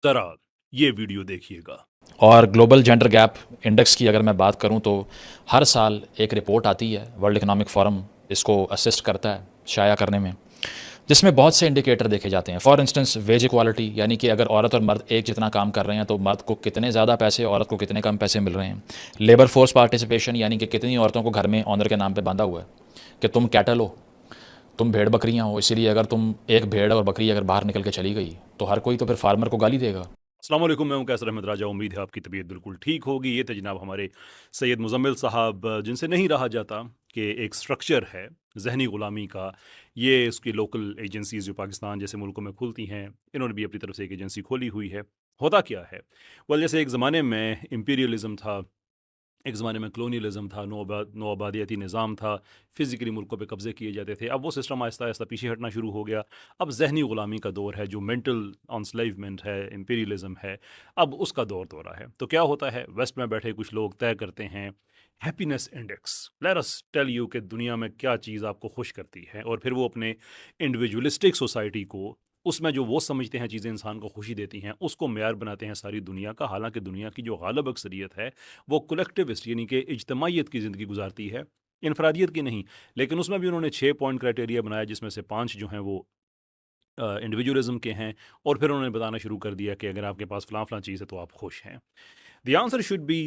ذرا یہ ویڈیو دیکھیے گا۔ اور گلوبل جینڈر گیپ انڈیکس کی اگر میں بات کروں تو ہر سال ایک رپورٹ آتی ہے، ورلڈ اکنامک فورم اس کو اسسٹ کرتا ہے شائع کرنے میں، جس میں بہت سے انڈیکیٹر دیکھے جاتے ہیں۔ فار انسٹنس ویج ایکوالٹی، یعنی کہ اگر عورت اور مرد ایک جتنا کام کر رہے ہیں تو مرد کو کتنے زیادہ پیسے، عورت کو کتنے کم پیسے مل رہے ہیں۔ لیبر فورس پارٹیسپیشن، یعنی کہ کتنی عورتوں کو گھر میں آنر کے نام پہ باندھا ہوا ہے کہ تم کیٹل ہو، تم بھیڑ بکریاں ہو، اسی لیے اگر تم ایک بھیڑ اور بکری اگر باہر نکل کے چلی گئی تو ہر کوئی تو پھر فارمر کو گالی دے گا۔ السلام علیکم، میں ہوں کیسر احمد راجہ، امید ہے آپ کی طبیعت بالکل ٹھیک ہوگی۔ یہ تھے جناب ہمارے سید مزمل صاحب، جن سے نہیں رہا جاتا کہ ایک سٹرکچر ہے ذہنی غلامی کا، یہ اس کی لوکل ایجنسیز جو پاکستان جیسے ملکوں میں کھلتی ہیں، انہوں نے بھی اپنی طرف سے ایک ایجنسی کھولی ہوئی ہے۔ ہوتا کیا ہے؟ جیسے ایک زمانے میں امپیریلزم تھا، ایک زمانے میں کلونیلزم تھا، نو آبادیاتی نظام تھا، فزیکلی ملکوں پہ قبضے کیے جاتے تھے۔ اب وہ سسٹم آہستہ آہستہ پیچھے ہٹنا شروع ہو گیا۔ اب ذہنی غلامی کا دور ہے، جو مینٹل انسلیومنٹ ہے، امپیریلزم ہے، اب اس کا دورہ ہے۔ تو کیا ہوتا ہے؟ ویسٹ میں بیٹھے کچھ لوگ طے کرتے ہیں happiness index, let us tell you کہ دنیا میں کیا چیز آپ کو خوش کرتی ہے، اور پھر وہ اپنے انڈیویجولسٹک سوسائٹی کو، اس میں جو وہ سمجھتے ہیں چیزیں انسان کو خوشی دیتی ہیں، اس کو معیار بناتے ہیں ساری دنیا کا۔ حالانکہ دنیا کی جو غالب اکثریت ہے وہ کلیکٹیوسٹ، یعنی کہ اجتماعیت کی زندگی گزارتی ہے، انفرادیت کی نہیں۔ لیکن اس میں بھی انہوں نے 6 پوائنٹ کرائٹیریا بنایا، جس میں سے 5 جو ہیں وہ انڈیویجولزم کے ہیں، اور پھر انہوں نے بتانا شروع کر دیا کہ اگر آپ کے پاس فلاں فلاں چیز ہے تو آپ خوش ہیں۔ The answer should be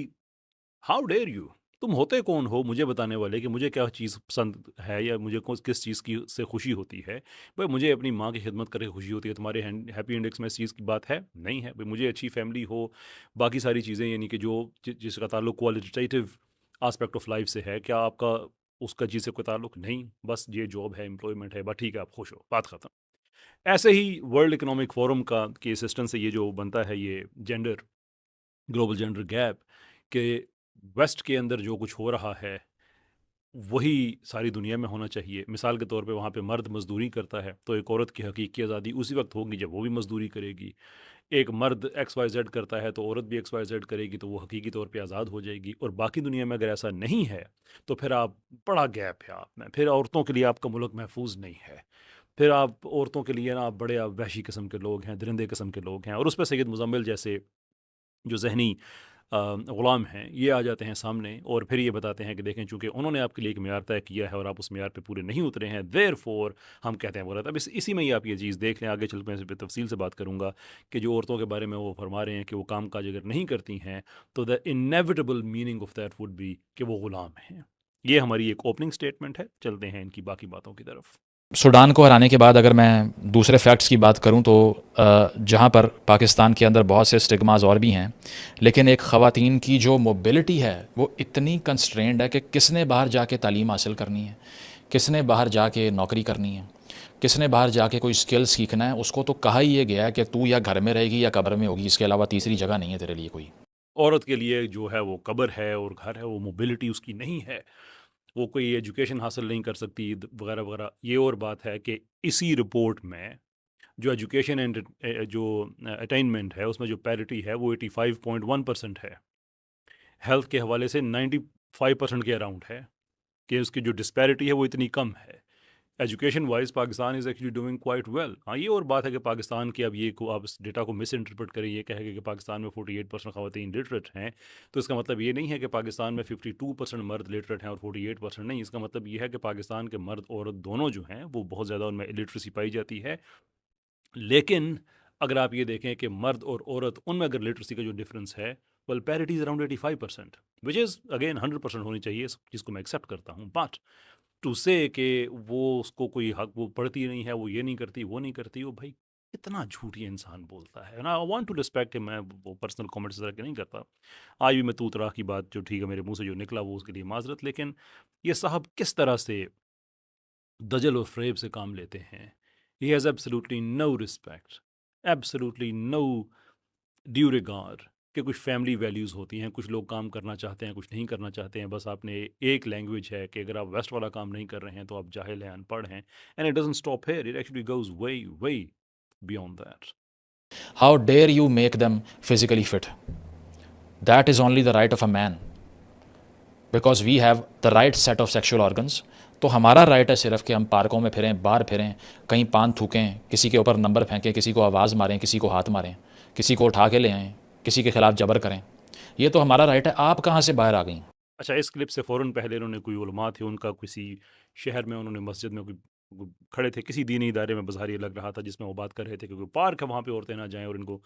how dare you, تم ہوتے کون ہو مجھے بتانے والے کہ مجھے کیا چیز پسند ہے یا مجھے کس چیز کی سے خوشی ہوتی ہے؟ بھائی مجھے اپنی ماں کی خدمت کر کے خوشی ہوتی ہے، تمہارے ہیپی انڈیکس میں اس چیز کی بات ہے نہیں ہے؟ بھائی مجھے اچھی فیملی ہو، باقی ساری چیزیں، یعنی کہ جو جس کا تعلق کوالٹیٹیو آسپیکٹ آف لائف سے ہے، کیا آپ کا اس کا چیز سے کوئی تعلق نہیں؟ بس یہ جاب ہے، امپلائمنٹ ہے، بس ٹھیک ہے آپ خوش ہو، بات ختم۔ ایسے ہی ورلڈ اکنامک فورم کا کے اسسٹنٹ سے یہ جو بنتا ہے یہ گلوبل جینڈر گیپ، کہ ویسٹ کے اندر جو کچھ ہو رہا ہے وہی ساری دنیا میں ہونا چاہیے۔ مثال کے طور پہ وہاں پہ مرد مزدوری کرتا ہے تو ایک عورت کی حقیقی آزادی اسی وقت ہوگی جب وہ بھی مزدوری کرے گی۔ ایک مرد ایکس وائی زیڈ کرتا ہے تو عورت بھی ایکس وائی زیڈ کرے گی، تو وہ حقیقی طور پہ آزاد ہو جائے گی۔ اور باقی دنیا میں اگر ایسا نہیں ہے تو پھر آپ بڑا گیپ ہے آپ میں، پھر عورتوں کے لیے آپ کا ملک محفوظ نہیں ہے، پھر آپ عورتوں کے لیے نا آپ بڑے وحشی قسم کے لوگ ہیں، درندے قسم کے لوگ ہیں۔ اور اس پہ سید مزمل جیسے جو ذہنی غلام ہیں یہ آ جاتے ہیں سامنے، اور پھر یہ بتاتے ہیں کہ دیکھیں چونکہ انہوں نے آپ کے لیے ایک معیار طے کیا ہے اور آپ اس معیار پہ پورے نہیں اترے ہیں، دیر فور ہم کہتے ہیں غلط۔ اب اسی میں ہی آپ یہ چیز دیکھ لیں، آگے چل کے اس پہ تفصیل سے بات کروں گا کہ جو عورتوں کے بارے میں وہ فرما رہے ہیں کہ وہ کام کاج اگر نہیں کرتی ہیں تو the inevitable meaning of that would be کہ وہ غلام ہیں۔ یہ ہماری ایک اوپننگ سٹیٹمنٹ ہے، چلتے ہیں ان کی باقی باتوں کی طرف۔ سوڈان کو ہرانے کے بعد اگر میں دوسرے فیکٹس کی بات کروں تو جہاں پر پاکستان کے اندر بہت سے اسٹگماز اور بھی ہیں، لیکن ایک خواتین کی جو موبلٹی ہے وہ اتنی کنسٹرینڈ ہے کہ کس نے باہر جا کے تعلیم حاصل کرنی ہے، کس نے باہر جا کے نوکری کرنی ہے، کس نے باہر جا کے کوئی اسکل سیکھنا ہے، اس کو تو کہا ہی یہ گیا ہے کہ تو یا گھر میں رہے گی یا قبر میں ہوگی، اس کے علاوہ تیسری جگہ نہیں ہے تیرے لیے کوئی۔ عورت کے لیے جو ہے وہ قبر ہے اور گھر ہے، وہ موبلٹی اس کی نہیں ہے، وہ کوئی ایجوکیشن حاصل نہیں کر سکتی وغیرہ وغیرہ۔ یہ اور بات ہے کہ اسی رپورٹ میں جو ایجوکیشن اینڈ جو اٹینمنٹ ہے اس میں جو پیرٹی ہے وہ 85.1% ہے، ہیلتھ کے حوالے سے 95% کے اراؤنڈ ہے، کہ اس کی جو ڈسپیرٹی ہے وہ اتنی کم ہے۔ Education wise Pakistan is actually doing quite well. ہاں یہ اور بات ہے کہ پاکستان کی اب یہ آپ اس ڈیٹا کو مس انٹرپریٹ کریں، یہ کہے گا کہ پاکستان میں 48% خواتین لٹریٹ ہیں، تو اس کا مطلب یہ نہیں ہے کہ پاکستان میں 52% مرد لٹریٹ ہیں اور 48% نہیں۔ اس کا مطلب یہ ہے کہ پاکستان کے مرد عورت دونوں جو ہیں وہ بہت زیادہ ان میں الٹریسی پائی جاتی ہے۔ لیکن اگر آپ یہ دیکھیں کہ مرد اور عورت ان میں اگر لٹریسی کا جو ڈفرنس ہے، well parity is around 85%، which is again 100% ہونی چاہیے، جس کو میں ایکسیپٹ کرتا ہوں۔ بٹ ٹو سے کہ وہ اس کو کوئی حق وہ پڑھتی نہیں ہے، وہ یہ نہیں کرتی، وہ نہیں کرتی، وہ بھائی اتنا جھوٹ یہ انسان بولتا ہے نا۔ آئی وانٹ ٹو ریسپیکٹ، میں وہ پرسنل کامنٹس طرح کے نہیں کرتا، آج بھی میں تو طرح کی بات جو ٹھیک ہے میرے منہ سے جو نکلا وہ اس کے لیے معذرت۔ لیکن یہ صاحب کس طرح سے دجل اور فریب سے کام لیتے ہیں، he has absolutely no respect, absolutely no due regard کہ کچھ فیملی ویلیوز ہوتی ہیں، کچھ لوگ کام کرنا چاہتے ہیں، کچھ نہیں کرنا چاہتے ہیں۔ بس آپ نے ایک لینگویج ہے کہ اگر آپ ویسٹ والا کام نہیں کر رہے ہیں تو آپ جاہل ہیں، ان پڑھ ہیں، and it doesn't stop here, it actually goes way way beyond that. How dare you make them physically fit, that is only the right of a man, because we have the right set of sexual organs. تو ہمارا right ہے صرف کہ ہم پارکوں میں پھریں، باہر پھریں، کہیں پان تھوکیں، کسی کے اوپر نمبر پھینکیں، کسی کو آواز ماریں، کسی کو ہاتھ ماریں، کسی کو اٹھا کے لے آئیں, کسی کے خلاف جبر کریں. یہ تو ہمارا رائٹ ہے. آپ کہاں سے باہر آ گئیں؟ اچھا، اس کلپ سے فوراً پہلے انہوں نے کوئی علماء تھے، ان کا کسی شہر میں انہوں نے مسجد میں کھڑے تھے، کسی دینی ادارے میں بظاہر یہ لگ رہا تھا، جس میں وہ بات کر رہے تھے کہ کوئی پارک ہے وہاں پہ عورتیں نہ جائیں، اور ان کو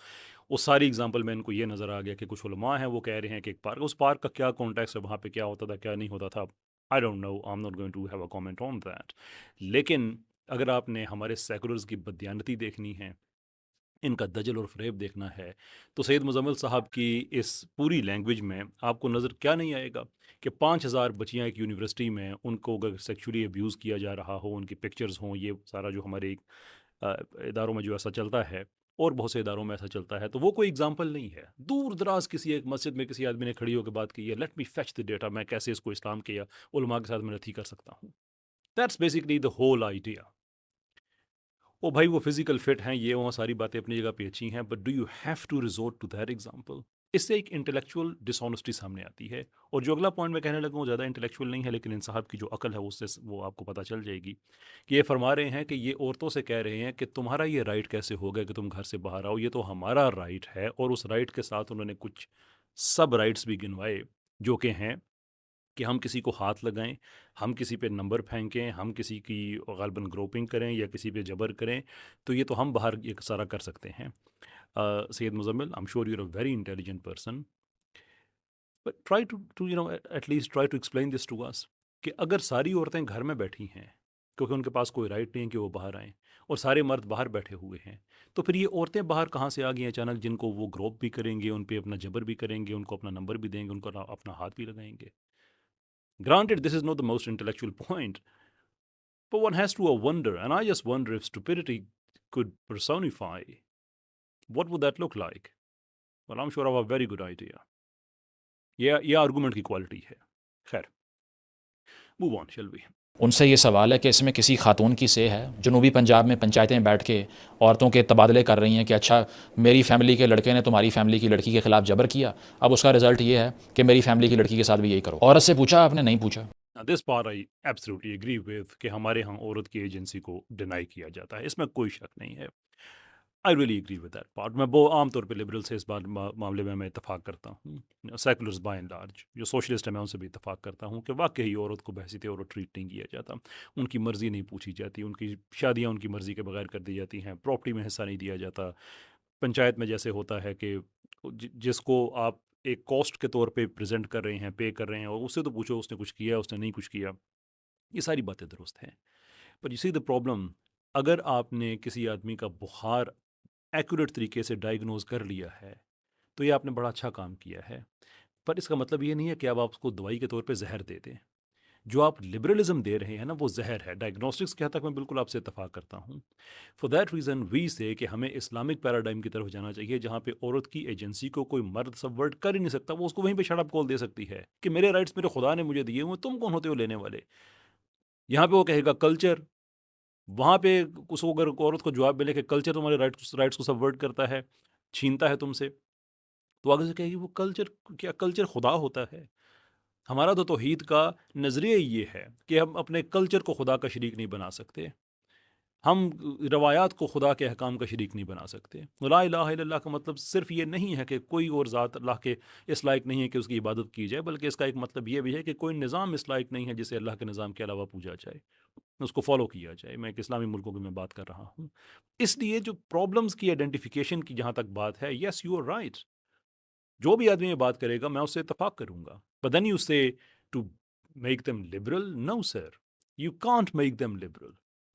وہ ساری اگزامپل میں ان کو یہ نظر آ گیا کہ کچھ علماء ہیں وہ کہہ رہے ہیں کہ ایک پارک، اس پارک کا کیا کانٹیکسٹ ہے، وہاں پہ کیا ہوتا تھا کیا نہیں ہوتا تھا، I don't know, I am not going to have a comment on that. لیکن اگر آپ نے ہمارے سیکولرز کی بددیانتی دیکھنی ہے، ان کا دجل اور فریب دیکھنا ہے، تو سید مزمل صاحب کی اس پوری لینگویج میں آپ کو نظر کیا نہیں آئے گا کہ 5,000 بچیاں ایک یونیورسٹی میں، ان کو اگر سیکچولی ابیوز کیا جا رہا ہو، ان کی پکچرز ہوں، یہ سارا جو ہمارے اداروں میں جو ایسا چلتا ہے اور بہت سے اداروں میں ایسا چلتا ہے، تو وہ کوئی اگزامپل نہیں ہے. دور دراز کسی ایک مسجد میں کسی آدمی نے کھڑی ہو کے بات کی ہے، let me fetch the data, میں کیسے اس کو اسلام کے یا علماء کے ساتھ میں نتھی کر سکتا ہوں. That's basically the whole idea. او بھائی وہ فزیکل فٹ ہیں، یہ وہ ساری باتیں اپنی جگہ پہ اچھی ہیں، but do you have to resort to that example? اس سے ایک انٹلیکچوئل ڈس آنیسٹی سامنے آتی ہے. اور جو اگلا پوائنٹ میں کہنے لگا وہ زیادہ انٹلیکچوئل نہیں ہے، لیکن ان صاحب کی جو عقل ہے اس سے وہ آپ کو پتہ چل جائے گی کہ یہ فرما رہے ہیں کہ یہ عورتوں سے کہہ رہے ہیں کہ تمہارا یہ رائٹ کیسے ہوگا کہ تم گھر سے باہر آؤ، یہ تو ہمارا رائٹ ہے. اور اس رائٹ کے ساتھ انہوں نے کچھ سب رائٹس بھی گنوائے، جو کہ ہیں کہ ہم کسی کو ہاتھ لگائیں، ہم کسی پہ نمبر پھینکیں، ہم کسی کی غالباً گروپنگ کریں یا کسی پہ جبر کریں، تو یہ تو ہم باہر یہ سارا کر سکتے ہیں. سید Muzammil, I'm sure you're a very intelligent person, but try to at least try to explain this to us کہ اگر ساری عورتیں گھر میں بیٹھی ہیں کیونکہ ان کے پاس کوئی رائٹ نہیں ہے کہ وہ باہر آئیں، اور سارے مرد باہر بیٹھے ہوئے ہیں، تو پھر یہ عورتیں باہر کہاں سے آ گئی اچانک، جن کو وہ گروپ بھی کریں گے، ان پہ اپنا جبر بھی کریں گے، ان کو اپنا نمبر بھی دیں گے، ان کو اپنا ہاتھ بھی لگائیں گے. Granted, this is not the most intellectual point, but one has to wonder, and I just wonder if stupidity could personify, what would that look like? Well, I'm sure I have a very good idea. یہ argument کی quality ہے. خیر، move on, shall we? ان سے یہ سوال ہے کہ اس میں کسی خاتون کی سے ہے. جنوبی پنجاب میں پنچایتیں بیٹھ کے عورتوں کے تبادلے کر رہی ہیں کہ اچھا میری فیملی کے لڑکے نے تمہاری فیملی کی لڑکی کے خلاف جبر کیا، اب اس کا رزلٹ یہ ہے کہ میری فیملی کی لڑکی کے ساتھ بھی یہی کرو. عورت سے پوچھا آپ نے؟ نہیں پوچھا. Now, this part I absolutely agree with کہ ہمارے ہاں عورت کی ایجنسی کو ڈینائی کیا جاتا ہے، اس میں کوئی شک نہیں ہے. I really agree with that part. میں عام طور پہ لبرل سے اس بات معاملے میں اتفاق کرتا ہوں. سیکولرز بائی اینڈ لارج جو سوشلسٹ ہیں میں ان سے بھی اتفاق کرتا ہوں کہ واقعی عورت کو بحیثیت عورت ٹریٹ نہیں کیا جاتا، ان کی مرضی نہیں پوچھی جاتی، ان کی شادیاں ان کی مرضی کے بغیر کر دی جاتی ہیں، پراپرٹی میں حصہ نہیں دیا جاتا. پنچایت میں جیسے ہوتا ہے کہ جس کو آپ ایک کاسٹ کے طور پہ پریزنٹ کر رہے ہیں، پے کر رہے ہیں، اور اس سے تو پوچھو اس نے کچھ کیا، اس نے نہیں کچھ کیا. یہ ساری باتیں درست ہیں، پر یو سی دا پرابلم، اگر آپ نے کسی آدمی کا بخار ایکوریٹ طریقے سے ڈائیگنوز کر لیا ہے تو یہ آپ نے بڑا اچھا کام کیا ہے، پر اس کا مطلب یہ نہیں ہے کہ اب آپ اس کو دوائی کے طور پہ زہر دے دیں. جو آپ لبرلزم دے رہے ہیں نا وہ زہر ہے. ڈائگنوسٹکس کے حد تک میں بالکل آپ سے اتفاق کرتا ہوں. فار دیٹ ریزن وی سے کہ ہمیں اسلامک پیراڈائم کی طرف جانا چاہیے، جہاں پہ عورت کی ایجنسی کو کوئی مرد سبورٹ کر ہی نہیں سکتا، وہ اس کو وہیں پہ شٹ اپ کال دے سکتی ہے کہ میرے رائٹس میرے خدا نے مجھے دیے ہوئے، تم کون ہوتے ہو لینے والے. یہاں پہ وہ کہے گا کلچر، وہاں پہ اس کو اگر عورت کو جواب ملے کہ کلچر تمہارے رائٹس کو سبورٹ کرتا ہے، چھینتا ہے تم سے، تو آگے سے کہے گی وہ کلچر کیا، کلچر خدا ہوتا ہے. ہمارا تو توحید کا نظریہ یہ ہے کہ ہم اپنے کلچر کو خدا کا شریک نہیں بنا سکتے، ہم روایات کو خدا کے احکام کا شریک نہیں بنا سکتے. لا الہ الا اللہ کا مطلب صرف یہ نہیں ہے کہ کوئی اور ذات اللہ کے اس لائق نہیں ہے کہ اس کی عبادت کی جائے، بلکہ اس کا ایک مطلب یہ بھی ہے کہ کوئی نظام اس لائق نہیں ہے جسے اللہ کے نظام کے علاوہ پوجا جائے، اس کو فالو کیا جائے. میں ایک اسلامی ملکوں کی میں بات کر رہا ہوں. اس لیے جو پرابلمس کی آئیڈینٹیفیکیشن کی جہاں تک بات ہے، یس یو آر رائٹ، جو بھی آدمی یہ بات کرے گا میں اس سے اتفاق کروں گا. But then you say to make them liberal? No sir, you can't make them liberal.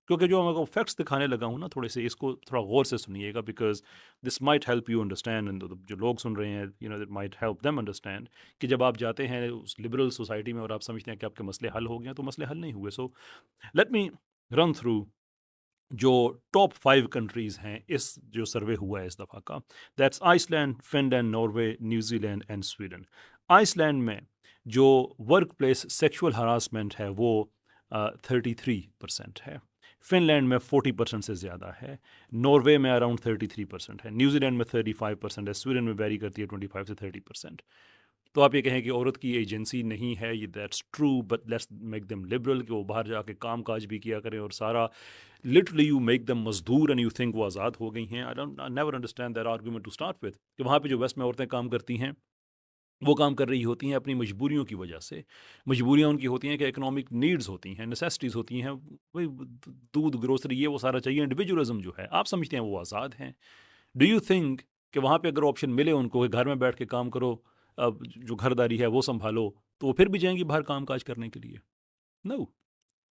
کیونکہ جو میں کو فیکٹس دکھانے لگا ہوں نا، تھوڑے سے اس کو تھوڑا غور سے سنیے گا، because this might help you understand, جو لوگ سن رہے ہیں that might help them understand کہ جب آپ جاتے ہیں اس لبرل سوسائٹی میں اور آپ سمجھتے ہیں کہ آپ کے مسئلے حل ہو گئے ہیں، تو مسئلے حل نہیں ہوئے. So let me run through جو ٹاپ 5 کنٹریز ہیں اس جو سروے ہوا ہے اس دفعہ کا. That's Iceland, Finland, Norway, New Zealand and Sweden. Iceland میں جو ورک پلیس سیکشول ہراسمنٹ ہے وہ 33% ہے، فن لینڈ میں 40% سے زیادہ ہے، ناروے میں اراؤنڈ 33% ہے، نیوزی لینڈ میں 35% ہے، سویڈن میں ویری کرتی ہے 25 سے 30%. تو آپ یہ کہیں کہ عورت کی ایجنسی نہیں ہے، یہ that's true, but let's make them liberal کہ وہ باہر جا کے کام کاج بھی کیا کریں اور سارا لٹرلی یو میک دم مزدور اینڈ یو تھنک وہ آزاد ہو گئی ہیں. I never understand that argument to start with کہ وہاں پہ جو ویسٹ میں عورتیں کام کرتی ہیں وہ کام کر رہی ہوتی ہیں اپنی مجبوریوں کی وجہ سے. مجبوریاں ان کی ہوتی ہیں کہ اکنامک نیڈز ہوتی ہیں، نیسیسٹیز ہوتی ہیں، وہی دودھ گروسری یہ وہ سارا چاہیے. انڈیویجولزم جو ہے آپ سمجھتے ہیں وہ آزاد ہیں. ڈو یو تھنک کہ وہاں پہ اگر آپشن ملے ان کو کہ گھر میں بیٹھ کے کام کرو، اب جو گھرداری ہے وہ سنبھالو، تو وہ پھر بھی جائیں گی باہر کام کاج کرنے کے لیے؟ نو،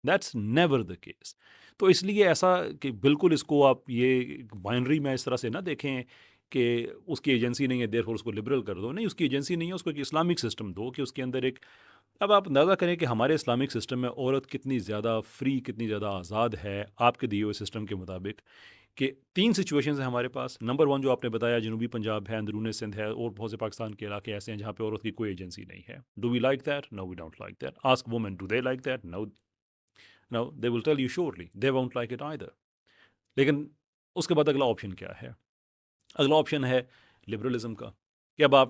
دیٹس نیور دا کیس. تو اس لیے ایسا کہ بالکل اس کو آپ یہ بائنری میں اس طرح سے نہ دیکھیں کہ اس کی ایجنسی نہیں ہے دیر فور اس کو لبرل کر دو. نہیں، اس کی ایجنسی نہیں ہے، اس کو ایک اسلامک سسٹم دو کہ اس کے اندر ایک. اب آپ اندازہ کریں کہ ہمارے اسلامک سسٹم میں عورت کتنی زیادہ فری، کتنی زیادہ آزاد ہے آپ کے دیے ہوئے سسٹم کے مطابق. کہ 3 سچویشنز ہیں ہمارے پاس. نمبر 1 جو آپ نے بتایا جنوبی پنجاب ہے، اندرون سندھ ہے، اور بہت سے پاکستان کے علاقے ایسے ہیں جہاں پہ عورت کی کوئی ایجنسی نہیں ہے. Do we like that? No we don't like that. Ask women do they like that? No. No they will tell you surely they won't like it either. لیکن اس کے بعد اگلا آپشن کیا ہے؟ اگلا آپشن ہے لبرلزم کا کہ اب آپ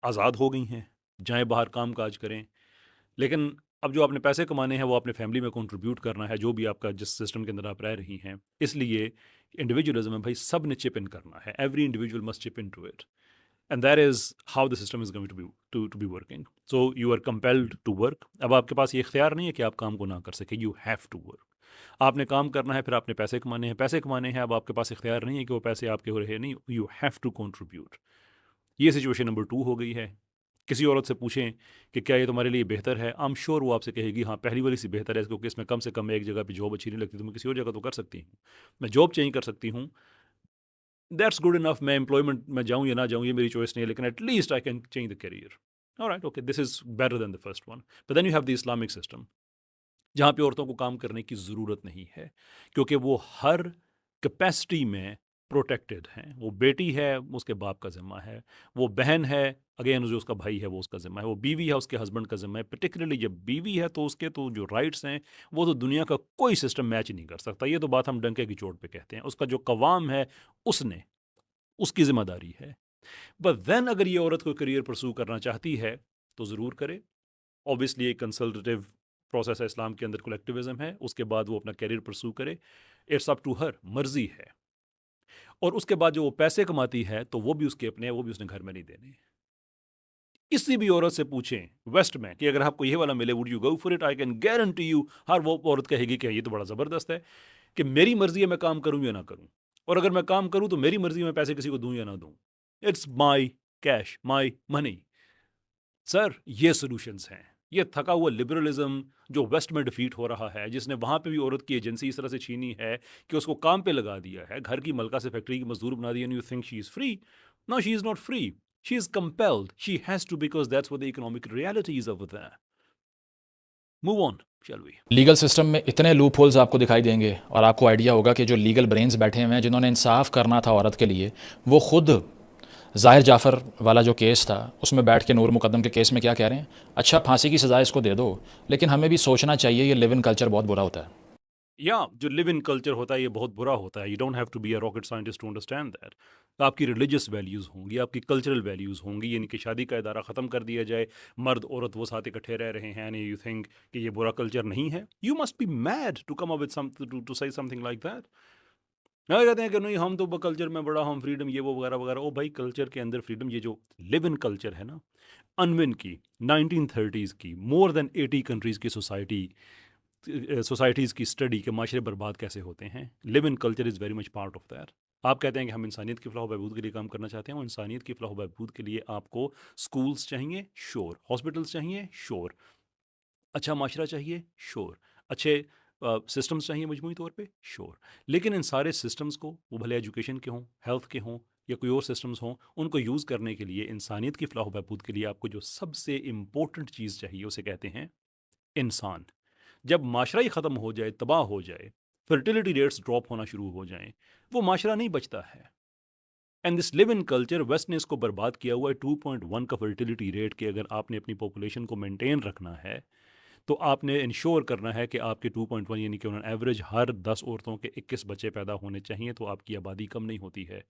آزاد ہو گئی ہیں، جائیں باہر کام کاج کریں، لیکن اب جو آپ نے پیسے کمانے ہیں وہ اپنے فیملی میں کنٹریبیوٹ کرنا ہے، جو بھی آپ کا جس سسٹم کے اندر آپ رہ رہی ہیں. اس لیے انڈیویجولزم میں بھائی سب نے چپ ان کرنا ہے. Every individual must chip in to it and that is how the system is going to be working. So you are compelled to work. اب آپ کے پاس یہ اختیار نہیں ہے کہ آپ کام کو نہ کر سکیں. You have to work. آپ نے کام کرنا ہے، پھر آپ نے پیسے کمانے ہیں. پیسے کمانے ہیں، اب آپ کے پاس اختیار نہیں ہے کہ وہ پیسے آپ کے ہو رہے نہیں. You have to contribute. یہ سچویشن نمبر 2 ہو گئی ہے. کسی عورت سے پوچھیں کہ کیا یہ تمہارے لیے بہتر ہے، آئی ایم شیور وہ آپ سے کہے گی ہاں پہلی والی سی بہتر ہے، کیونکہ اس میں کم سے کم ایک جگہ پہ جاب اچھی نہیں لگتی تو میں کسی اور جگہ تو کر سکتی ہوں، میں جاب چینج کر سکتی ہوں. That's good enough. میں امپلائمنٹ میں جاؤں یا نہ جاؤں یہ میری چوائس نہیں ہے، لیکن at least I can change the career. Alright, okay, this is better than the first one. But then you have the Islamic system جہاں پہ عورتوں کو کام کرنے کی ضرورت نہیں ہے کیونکہ وہ ہر کیپیسٹی میں پروٹیکٹڈ ہیں. وہ بیٹی ہے اس کے باپ کا ذمہ ہے، وہ بہن ہے اگین جو اس کا بھائی ہے وہ اس کا ذمہ ہے، وہ بیوی ہے اس کے ہسبینڈ کا ذمہ ہے. پرٹیکولرلی جب بیوی ہے تو اس کے تو جو رائٹس ہیں وہ تو دنیا کا کوئی سسٹم میچ نہیں کر سکتا. یہ تو بات ہم ڈنکے کی چوٹ پہ کہتے ہیں. اس کا جو قوام ہے اس کی ذمہ داری ہے. بٹ دین اگر یہ عورت کوئی کریئر پرسو کرنا چاہتی ہے تو ضرور کرے. اوبیسلی ایک کنسلٹیو پروسیس ہے اسلام کے اندر، کولیکٹیوزم ہے، اس کے بعد وہ اپنا کیریئر پرسو کرے. اٹس اپ ٹو ہر، مرضی ہے. اور اس کے بعد جو وہ پیسے کماتی ہے تو وہ بھی اس کے اپنے ہیں، وہ بھی اس نے گھر میں نہیں دینے. کسی بھی عورت سے پوچھیں ویسٹ میں کہ اگر آپ کو یہ والا ملے would you go for it? I can guarantee you ہر وہ عورت کہے گی کہ یہ تو بڑا زبردست ہے کہ میری مرضی ہے میں کام کروں یا نہ کروں، اور اگر میں کام کروں تو میری مرضی میں پیسے کسی کو دوں یا نہ دوں. اٹس مائی کیش، مائی منی. سر یہ سولوشنز ہیں. یہ تھکا ہوا لبرلزم جو ویسٹ میں ڈیفیٹ ہو رہا ہے، جس نے وہاں پہ بھی عورت کی ایجنسی اس طرح سے چھینی ہے کہ اس کو کام پہ لگا دیا ہے، گھر کی ملکہ سے فیکٹری کی مزدور بنا دیا. You think she is free? No, she is not free. She is compelled. She has to because that's what the economic realities of that. Move on shall we. Legal system میں اتنے loop holes آپ کو دکھائی دیں گے اور آپ کو آئیڈیا ہوگا کہ جو لیگل برینز بیٹھے ہوئے ہیں جنہوں نے انصاف کرنا تھا عورت کے لیے، وہ خود ظاہر جعفر والا جو کیس تھا اس میں بیٹھ کے نور مقدم کے کیس میں کیا کہہ رہے ہیں، اچھا پھانسی کی سزا اس کو دے دو، لیکن ہمیں بھی سوچنا چاہیے یہ لیو ان کلچر بہت برا ہوتا ہے. یا جو لیو ان کلچر ہوتا ہے یہ بہت برا ہوتا ہے. You don't have to be a rocket scientist to understand that. آپ کی ریلیجیس ویلیوز ہوں گی، آپ کی کلچرل ویلیوز ہوں گی، یعنی کہ شادی کا ادارہ ختم کر دیا جائے، مرد عورت وہ ساتھ اکٹھے رہ رہے ہیں، یو تھنک کہ یہ برا کلچر نہیں ہے. You must be made to come up with to say some thing like that. کہتے ہیں کہ نہیں ہم تو کلچر میں بڑا ہم فریڈم یہ وہ وغیرہ وغیرہ. او بھائی کلچر کے اندر فریڈم، یہ جو لیو ان کلچر ہے نا، انون کی 1930s کی مور دین 80 کنٹریز کی سوسائٹیز کی اسٹڈی کے معاشرے برباد کیسے ہوتے ہیں. Live in culture is very much part of that. آپ کہتے ہیں کہ ہم انسانیت کی فلاح و بہبود کے لیے کام کرنا چاہتے ہیں، اور انسانیت کی فلاح و بہبود کے لیے آپ کو اسکولس چاہیے، شور. ہاسپٹلس چاہیے، شور. اچھا معاشرہ چاہیے، شور. اچھے سسٹمز چاہیے مجموعی طور پہ، شور. لیکن ان سارے سسٹمز کو، وہ بھلے ایجوکیشن کے ہوں، ہیلتھ کے ہوں یا کوئی اور سسٹمز ہوں، ان کو یوز کرنے کے لیے انسانیت کی فلاح و بہبود کے لیے آپ کو جو سب سے امپورٹنٹ چیز چاہیے اسے کہتے ہیں انسان. جب معاشرہ ہی ختم ہو جائے، تباہ ہو جائے، فرٹیلیٹی ریٹس ڈراپ ہونا شروع ہو جائیں، وہ معاشرہ نہیں بچتا ہے. And this live in culture west نے اس کو برباد کیا ہوا ہے. 2.1 کا فرٹیلیٹی ریٹ کہ اگر آپ نے اپنی پاپولیشن کو مینٹین رکھنا ہے تو آپ نے انشور کرنا ہے کہ آپ کے 2.1 یعنی کہ انہوں ایوریج ہر 10 عورتوں کے 21 بچے پیدا ہونے چاہیے، تو آپ کی آبادی کم نہیں ہوتی ہے۔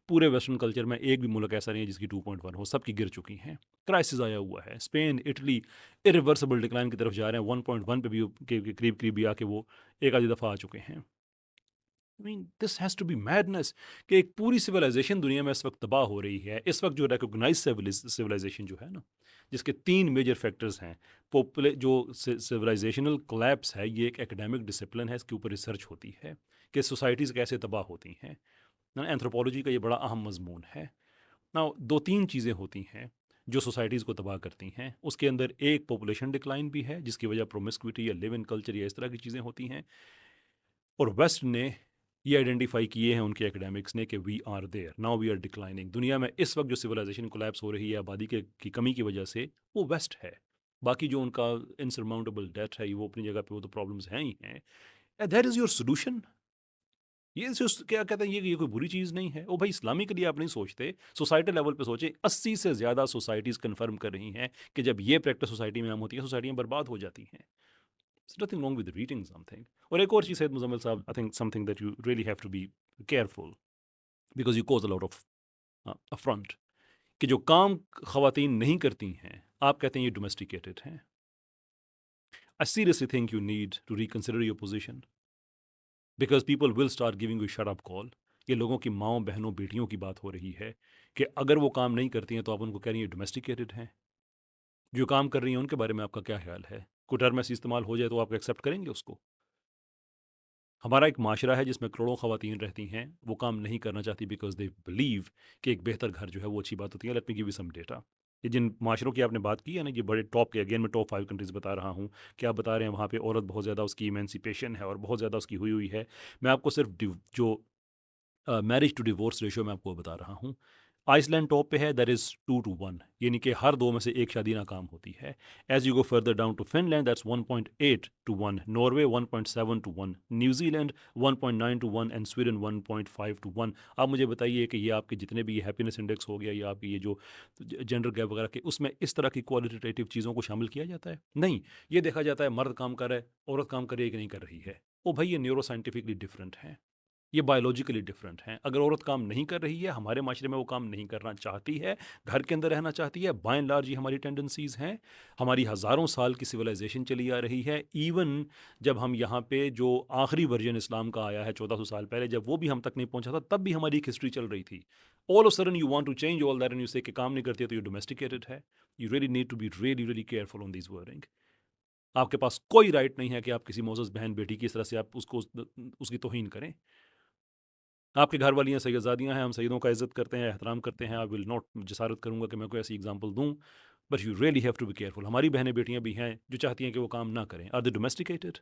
پورے ویسٹرن کلچر میں ایک بھی ملک ایسا نہیں ہے جس کی 2.1 ہو، سب کی گر چکی ہیں۔ کرائسس آیا ہوا ہے، اسپین اٹلی irreversible ڈکلائن کی طرف جا رہے ہیں، 1.1 پہ بھی کے قریب بھی آ کے وہ ایک آدھی دفعہ آ چکے ہیں۔ I mean, this has to be madness کہ ایک پوری سویلائزیشن دنیا میں اس وقت تباہ ہو رہی ہے۔ اس وقت جو ریکوگنائز سویلائزیشن جو ہے نا، جس کے 3 میجر فیکٹرز ہیں، جو سویلائزیشنل کولیپس ہے، یہ ایک ایکڈیمک ڈسپلن ہے، اس کے اوپر ریسرچ ہوتی ہے کہ سوسائٹیز کیسے تباہ ہوتی ہیں۔ اینتھروپولوجی کا یہ بڑا اہم مضمون ہے۔ نا 2-3 چیزیں ہوتی ہیں جو سوسائٹیز کو تباہ کرتی ہیں، اس کے اندر ایک پاپولیشن ڈکلائن بھی ہے جس کی وجہ پرومسکوٹی یا لیو ان کلچر یا اس طرح کی چیزیں ہوتی ہیں، اور ویسٹ نے یہ آئیڈینٹیفائی کیے ہیں ان کے ایکڈیمکس نے کہ we are there now, we are declining. دنیا میں اس وقت جو سویلائزیشن کولیپس ہو رہی ہے آبادی کی کمی کی وجہ سے، وہ ویسٹ ہے۔ باقی جو ان کا انسرماؤنٹیبل ڈیٹ ہے وہ اپنی جگہ پہ، وہ تو پرابلمس ہیں ہی ہیں۔ That is your solution. یہ کیا کہتے ہیں، یہ کوئی بری چیز نہیں ہے۔ او بھائی، اسلامی کے لیے آپ نہیں سوچتے، سوسائٹی لیول پہ سوچیں۔ 80 سے زیادہ سوسائٹیز کنفرم کر رہی ہیں کہ جب یہ پریکٹس سوسائٹی میں عام ہوتی ہے، سوسائٹیاں برباد ہو جاتی ہیں۔ There's nothing wrong with reading something. اور ایک اور چیز ہے مزمل صاحب، I think something that you really have to be careful because you cause a lot of affront کہ جو کام خواتین نہیں کرتی ہیں، آپ کہتے ہیں یہ domesticated ہیں۔ I seriously think you need to reconsider your position because people will start giving you shut up call۔ یہ لوگوں کی ماؤں، بہنوں، بیٹیوں کی بات ہو رہی ہے کہ اگر وہ کام نہیں کرتی ہیں تو آپ ان کو کہہ رہی ہیں domesticated ہیں۔ جو کام کر رہی ہیں ان کے بارے میں آپ کا کیا خیال ہے؟ کوئی ٹرم ایسی استعمال ہو جائے تو آپ ایکسیپٹ کریں گے اس کو؟ ہمارا ایک معاشرہ ہے جس میں کروڑوں خواتین رہتی ہیں، وہ کام نہیں کرنا چاہتی بیکاز دے بلیو کہ ایک بہتر گھر جو ہے وہ اچھی بات ہوتی ہے۔ Let me give you some data. یہ جن معاشروں کی آپ نے بات کی ہے نا، یہ بڑے ٹاپ کے، اگین میں ٹاپ 5 کنٹریز بتا رہا ہوں کہ آپ بتا رہے ہیں وہاں پہ عورت بہت زیادہ اس کی ایمینسیپیشن ہے اور بہت زیادہ اس کی ہوئی ہے۔ میں آپ کو صرف جو میرج ٹو ڈیورس ریشو میں آپ کو بتا رہا ہوں۔ آئس لینڈ ٹاپ پہ ہے، دیٹ از 2:1، یعنی کہ ہر 2 میں سے ایک شادی ناکام ہوتی ہے۔ As you go further down to Finland, that's 1.8:1، Norway 1.7:1، New Zealand 1.9:1 and Sweden 1.5:1۔ آپ مجھے بتائیے کہ یہ آپ کے جتنے بھی یہ ہیپینس انڈیکس ہو گیا یا آپ کی یہ جو جینڈر گیپ وغیرہ کے، اس میں اس طرح کی کوالٹیٹیو چیزوں کو شامل کیا جاتا ہے؟ نہیں، یہ دیکھا جاتا ہے مرد کام کر رہا ہے، عورت کام کر رہی ہے کہ نہیں کر رہی ہے۔ او بھائی، یہ نیورو سائنٹیفکلی ڈفرینٹ ہیں، یہ بایولوجیکلی ڈفرینٹ ہیں۔ اگر عورت کام نہیں کر رہی ہے، ہمارے معاشرے میں وہ کام نہیں کرنا چاہتی ہے، گھر کے اندر رہنا چاہتی ہے، بائی اینڈ لارج یہ ہماری ٹینڈنسیز ہیں۔ ہماری ہزاروں سال کی سویلائزیشن چلی آ رہی ہے۔ ایون جب ہم یہاں پہ جو آخری ورژن اسلام کا آیا ہے 1400 سال پہلے، جب وہ بھی ہم تک نہیں پہنچا تھا، تب بھی ہماری ایک ہسٹری چل رہی تھی۔ All of sudden you want to change all that and you say کہ کام نہیں کرتی ہے تو یہ ڈومیسٹیکیٹڈ ہے۔ You really need to be really careful on these wording. آپ کے پاس کوئی رائٹ نہیں ہے کہ آپ کسی معزز بہن بیٹی کی اس طرح سے آپ اس کی توہین کریں۔ آپ کے گھر والیاں سید زادیاں ہیں، ہم سیدوں کا عزت کرتے ہیں، احترام کرتے ہیں۔ آئی ول ناٹ جسارت کروں گا کہ میں کوئی ایسی اگزامپل دوں، but you really have to be careful. ہماری بہنیں بیٹیاں بھی ہیں جو چاہتی ہیں کہ وہ کام نہ کریں۔ Are they domesticated?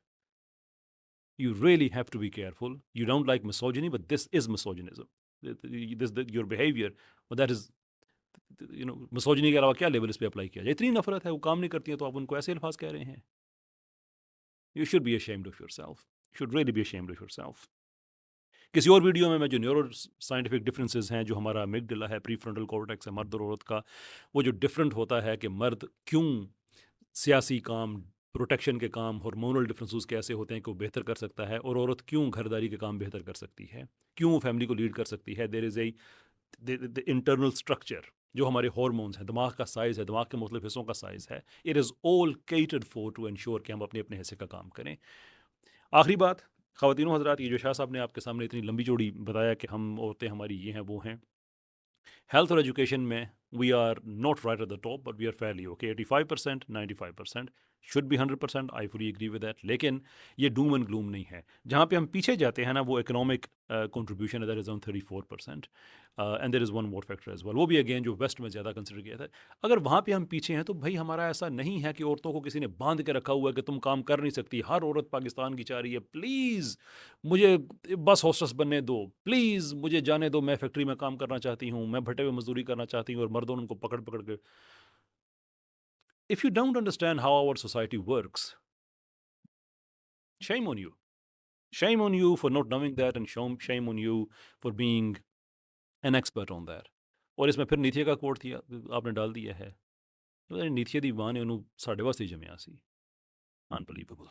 You really have to be careful. You don't like misogyny, but this is misogynism, your behaviour that is misogyny کے علاوہ کیا لیول اس پہ اپلائی کیا جائے؟ اتنی نفرت ہے، وہ کام نہیں کرتی ہیں تو آپ ان کو ایسے الفاظ کہہ رہے ہیں۔ You should be ashamed of yourself. You should really be ashamed of yourself. کسی اور ویڈیو میں جو نیورو سائنٹیفک ڈفرینسز ہیں، جو ہمارا مگڈلا ہے، پری فرنٹل کورٹیکس ہے مرد اور عورت کا، وہ جو ڈفرینٹ ہوتا ہے کہ مرد کیوں سیاسی کام، پروٹیکشن کے کام، ہارمونل ڈفرینسز کیسے ہوتے ہیں کہ وہ بہتر کر سکتا ہے، اور عورت کیوں گھرداری کے کام بہتر کر سکتی ہے، کیوں وہ فیملی کو لیڈ کر سکتی ہے۔ دیر از اے انٹرنل اسٹرکچر جو ہمارے ہارمونز ہیں، دماغ کا سائز ہے، دماغ کے مختلف حصوں کا سائز ہے۔ It is all catered for to ensure کہ ہم اپنے اپنے حصے کا کام کریں۔ آخری بات، خواتین و حضرات، یہ جو شاہ صاحب نے آپ کے سامنے اتنی لمبی چوڑی بتایا کہ ہم عورتیں ہماری یہ ہیں وہ ہیں، ہیلتھ اور ایجوکیشن میں we are not right at the top, but we are fairly okay. 85%، 95%، should be 100%، I fully agree with that. لیکن یہ ڈوم اینڈ گلوم نہیں ہے۔ جہاں پہ ہم پیچھے جاتے ہیں نا، وہ اکنامک کنٹریبیوشن ہے، that is around 34%، and there is one more factor as well, وہ بھی اگین جو ویسٹ میں زیادہ کنسیڈر کیا تھا۔ اگر وہاں پہ ہم پیچھے ہیں تو بھائی ہمارا ایسا نہیں ہے کہ عورتوں کو کسی نے باندھ کے رکھا ہوا ہے کہ تم کام کر نہیں سکتی۔ ہر عورت پاکستان کی چاہ رہی ہے پلیز مجھے بس ہوسٹس بننے دو، پلیز مجھے جانے دو، میں فیکٹری میں کام کرنا چاہتی ہوں، میں بھٹے ہوئے مزدوری کرنا چاہتی ہوں، اور مردوں نے ان کو پکڑ کے۔ If you don't understand how our society works, shame on you. Shame on you for not knowing that, and shame on you for being an expert on that. اور اس میں پھر نیتھیا کا کوٹ تھیا آپ نے ڈال دیا ہے، نیتھیا دی ماں نے انہوں ساڑھے واسطے جمیا سی۔ unbelievable.